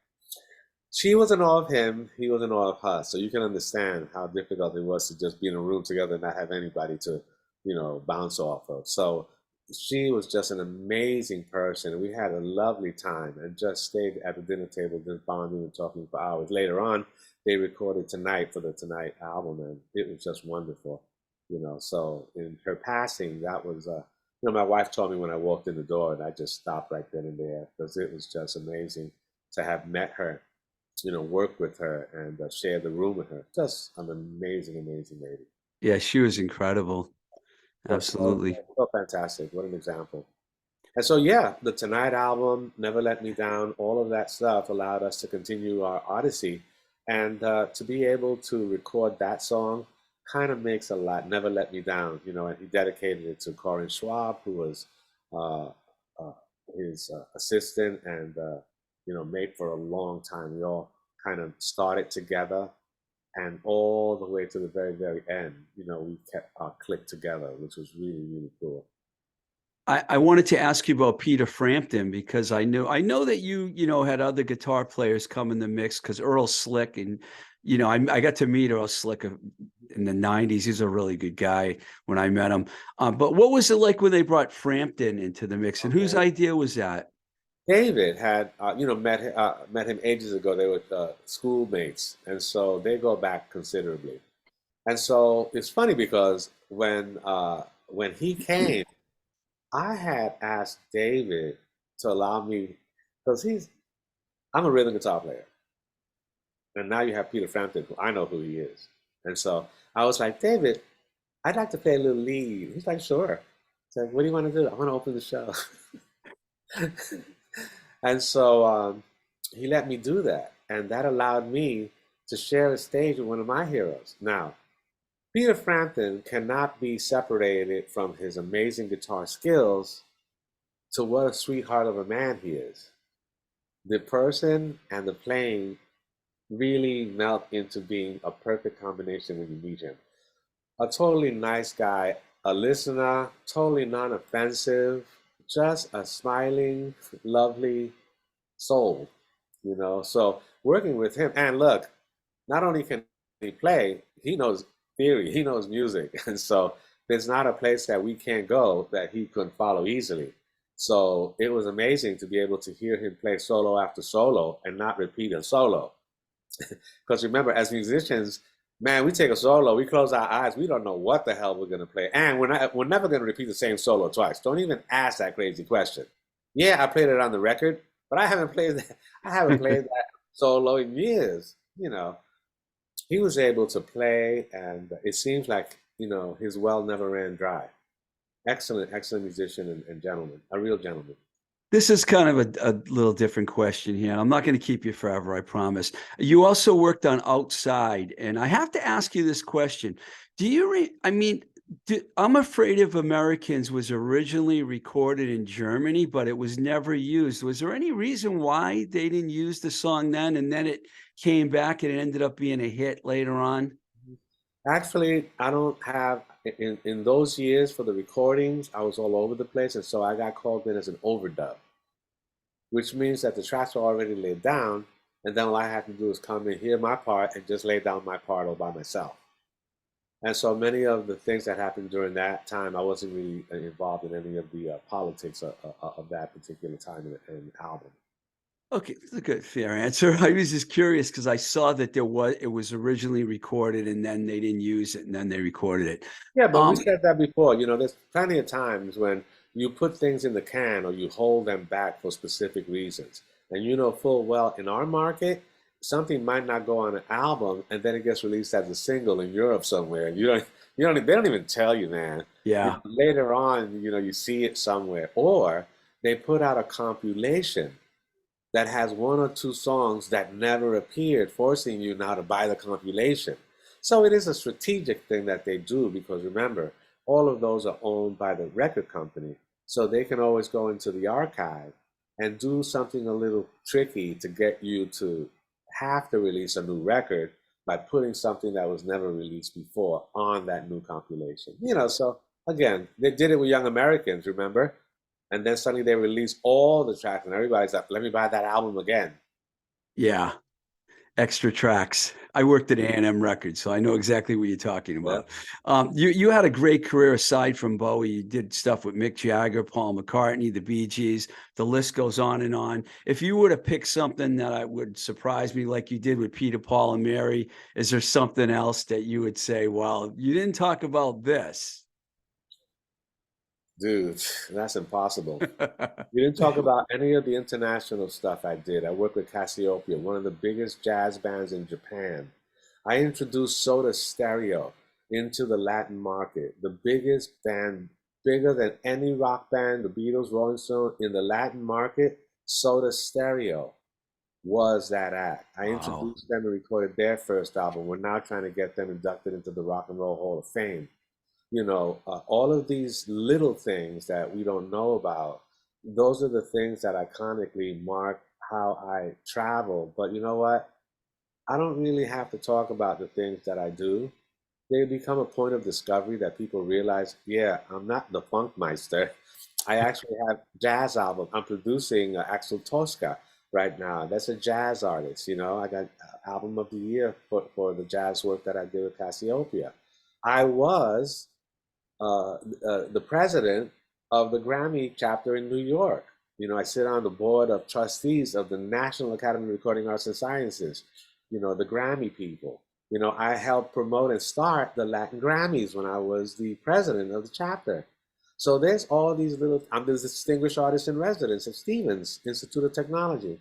she was in awe of him, he was in awe of her. So you can understand how difficult it was to just be in a room together and not have anybody to, bounce off of. So she was just an amazing person. And we had a lovely time and just stayed at the dinner table, just bonding and talking for hours. Later on, they recorded Tonight for the Tonight album, and it was just wonderful. So in her passing, that was, my wife told me when I walked in the door, and I just stopped right then and there, because it was just amazing to have met her, work with her and share the room with her. Just an amazing, amazing lady. Yeah, she was incredible. Absolutely. So fantastic. What an example. And so, yeah, the Tonight album, Never Let Me Down, all of that stuff allowed us to continue our odyssey. And to be able to record that song kind of makes a lot, Never Let Me Down, and he dedicated it to Corinne Schwab, who was his assistant and, mate for a long time. We all kind of started together, and all the way to the very, very end, we kept our clique together, which was really, really cool. I wanted to ask you about Peter Frampton, because I know that you had other guitar players come in the mix, because Earl Slick, and I got to meet Earl Slick in the 90s. He's a really good guy when I met him. But what was it like when they brought Frampton into the mix, and whose idea was that? David had, met him ages ago. They were schoolmates, and so they go back considerably. And so it's funny because when he came, I had asked David to allow me, because I'm a rhythm guitar player, And now you have Peter Frampton, who I know who he is. And so I was like, David, I'd like to play a little lead. He's like, sure. I said, what do you want to do? I want to open the show. And so he let me do that. And that allowed me to share a stage with one of my heroes. Now, Peter Frampton cannot be separated from his amazing guitar skills to what a sweetheart of a man he is. The person and the playing really melt into being a perfect combination when you meet him. A totally nice guy, a listener, totally non-offensive, just a smiling, lovely soul, you know. So working with him, and look, not only can he play, he knows theory, he knows music, and so there's not a place that we can't go that he couldn't follow easily. So it was amazing to be able to hear him play solo after solo and not repeat a solo. Because remember, as musicians, man, we take a solo, we close our eyes, we don't know what the hell we're going to play. And we're never going to repeat the same solo twice. Don't even ask that crazy question. Yeah, I played it on the record, but I haven't played that solo in years, you know. He was able to play, and it seems like, you know, his well never ran dry. Excellent, excellent musician and gentleman, a real gentleman. This is kind of a little different question here. I'm not going to keep you forever, I promise. You also worked on Outside, and I have to ask you this question. Do you, I mean, I'm Afraid of Americans was originally recorded in Germany, but it was never used. Was there any reason why they didn't use the song then, and then it came back and it ended up being a hit later on? Actually, I don't have in those years for the recordings, I was all over the place, and so I got called in as an overdub, which means that the tracks were already laid down, and then all I had to do is come in, hear my part, and just lay down my part all by myself. And so many of the things that happened during that time, I wasn't really involved in any of the politics of that particular time in the album. Okay, that's a good, fair answer. I was just curious because I saw that it was originally recorded and then they didn't use it and then they recorded it. Yeah, but we Um, said that before. You know, there's plenty of times when you put things in the can or you hold them back for specific reasons. And you know full well in our market, something might not go on an album and then it gets released as a single in Europe somewhere. And they don't even tell you, man. You yeah. know, later on, you know, you see it somewhere. Or they put out a compilation that has one or two songs that never appeared, forcing you now to buy the compilation. So it is a strategic thing that they do because remember, all of those are owned by the record company. So they can always go into the archive and do something a little tricky to get you to have to release a new record by putting something that was never released before on that new compilation. You know, so again, they did it with Young Americans, remember? And then suddenly they release all the tracks, and everybody's like, "Let me buy that album again." Yeah. Extra tracks. I worked at A&M Records, so I know exactly what you're talking Yeah. about. You had a great career aside from Bowie. You did stuff with Mick Jagger, Paul McCartney, the Bee Gees. The list goes on and on. If you were to pick something that I would surprise me, like you did with Peter, Paul, and Mary, is there something else that you would say, well, you didn't talk about this? Dude, that's impossible. We didn't talk about any of the international stuff I did. I worked with Cassiopeia, one of the biggest jazz bands in Japan. I introduced Soda Stereo into the Latin market, the biggest band, bigger than any rock band, the Beatles, Rolling Stone, in the Latin market. Soda Stereo was that act. I Wow. introduced them and recorded their first album. We're now trying to get them inducted into the Rock and Roll Hall of Fame. You know, all of these little things that we don't know about, those are the things that iconically mark how I travel. But you know what? I don't really have to talk about the things that I do. They become a point of discovery that people realize, yeah, I'm not the funk meister. I actually have jazz album. I'm producing Axel Tosca right now. That's a jazz artist. You know, I got album of the year for the jazz work that I did with Cassiopeia. I was the president of the Grammy chapter in New York. You know, I sit on the board of trustees of the National Academy of Recording Arts and Sciences, you know, the Grammy people. You know, I helped promote and start the Latin Grammys when I was the president of the chapter. So there's all these little, I'm the distinguished artist in residence at Stevens Institute of Technology.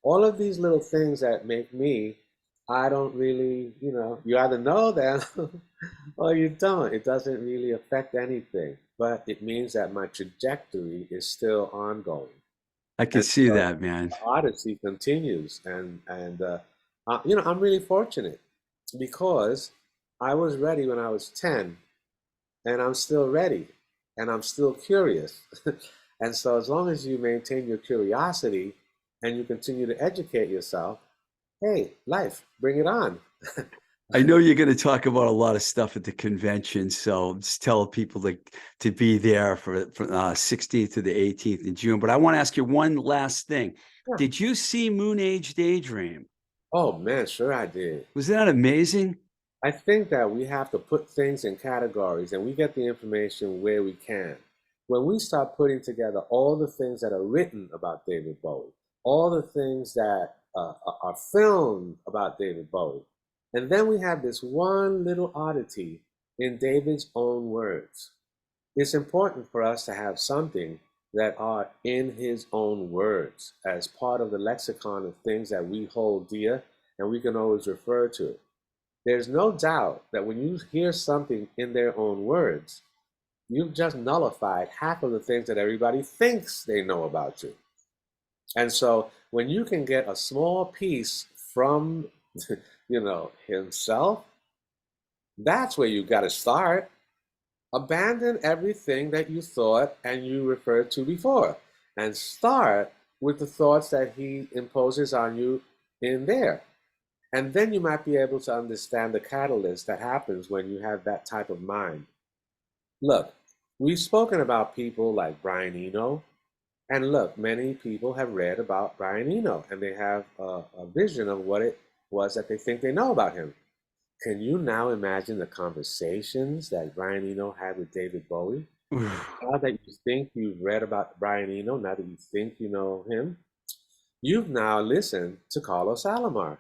All of these little things that make me I don't really, you either know them or you don't. It doesn't really affect anything, but it means that my trajectory is still ongoing. I can And see so that, man. the odyssey continues. I'm really fortunate because I was ready when I was 10, and I'm still ready, and I'm still curious. And so as long as you maintain your curiosity and you continue to educate yourself, hey, life, bring it on. I know you're going to talk about a lot of stuff at the convention, so just tell people to be there for 16th to the 18th in June. But I want to ask you one last thing. Yeah. Did you see Moon Age Daydream? Oh man, sure I did. Was that amazing? I think that we have to put things in categories and we get the information where we can. When we start putting together all the things that are written about David Bowie, all the things that are filmed about David Bowie, and then we have this one little oddity in David's own words. It's important for us to have something that are in his own words as part of the lexicon of things that we hold dear and we can always refer to. There's no doubt that when you hear something in their own words, you've just nullified half of the things that everybody thinks they know about you. And so when you can get a small piece from, himself, that's where you got to start. Abandon everything that you thought and you referred to before and start with the thoughts that he imposes on you in there. And then you might be able to understand the catalyst that happens when you have that type of mind. Look, we've spoken about people like Brian Eno, and look, many people have read about Brian Eno, and they have a vision of what it was that they think they know about him. Can you now imagine the conversations that Brian Eno had with David Bowie? Now that you think you've read about Brian Eno, now that you think you know him, you've now listened to Carlos Alomar.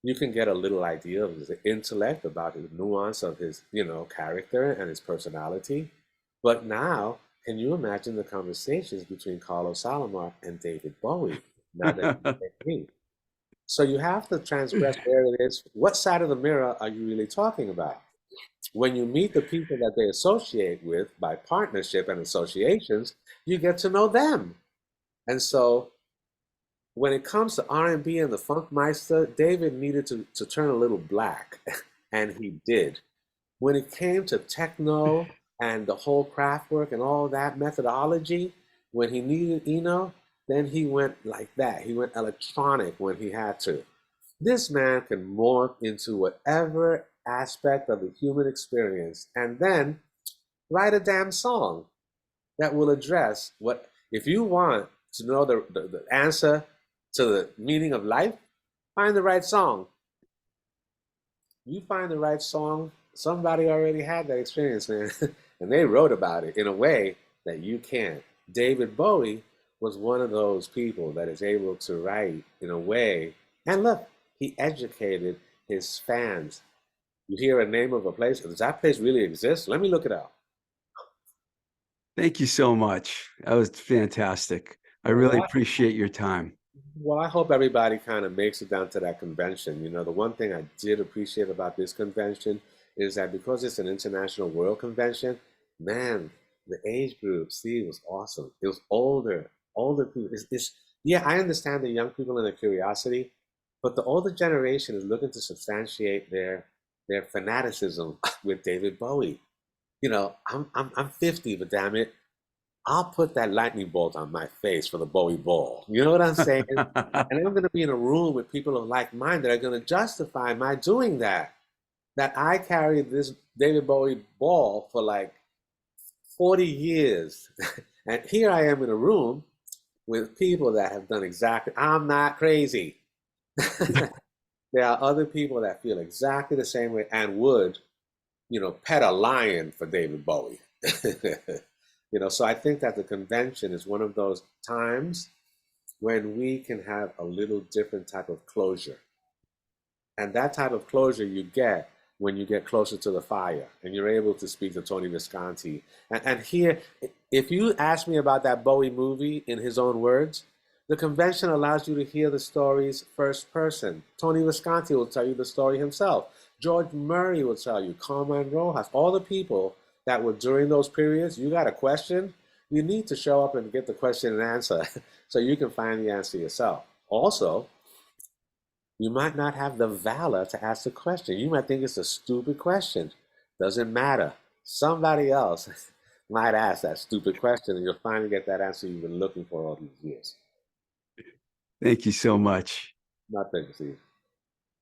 You can get a little idea of his intellect, about his nuance of his, character and his personality. But now, can you imagine the conversations between Carlos Alomar and David Bowie? Now that you get me. So you have to transgress where it is. What side of the mirror are you really talking about? When you meet the people that they associate with by partnership and associations, you get to know them. And so when it comes to R&B and the Funkmeister, David needed to turn a little black, and he did. When it came to techno and the whole craft work and all that methodology, when he needed Eno, then he went like that. He went electronic when he had to. This man can morph into whatever aspect of the human experience and then write a damn song that will address what, if you want to know the answer to the meaning of life, find the right song. You find the right song, somebody already had that experience, man. And they wrote about it in a way that you can't. David Bowie was one of those people that is able to write in a way, and look, he educated his fans. You hear a name of a place, does that place really exist? Let me look it up. Thank you so much. That was fantastic. I really appreciate your time. Well, I hope everybody kind of makes it down to that convention. The one thing I did appreciate about this convention is that because it's an international world convention, man, the age group, see, was awesome. It was older people. Yeah, I understand the young people and their curiosity, but the older generation is looking to substantiate their fanaticism with David Bowie. I'm 50, but damn it, I'll put that lightning bolt on my face for the Bowie ball. You know what I'm saying? And I'm going to be in a room with people of like mind that are going to justify my doing that. That I carried this David Bowie ball for like 40 years. And here I am in a room with people that have done exactly, I'm not crazy. There are other people that feel exactly the same way and would, pet a lion for David Bowie. So I think that the convention is one of those times when we can have a little different type of closure. And that type of closure you get when you get closer to the fire and you're able to speak to Tony Visconti. And here, if you ask me about that Bowie movie in his own words, The convention allows you to hear the stories first person. Tony Visconti will tell you the story himself. George Murray will tell you, Carmine Rojas, all the people that were during those periods. You got a question, you need to show up and get the question and answer so you can find the answer yourself. Also, you might not have the valor to ask the question. You might think it's a stupid question. Doesn't matter. Somebody else might ask that stupid question, and you'll finally get that answer you've been looking for all these years. Thank you so much. My pleasure, Steve.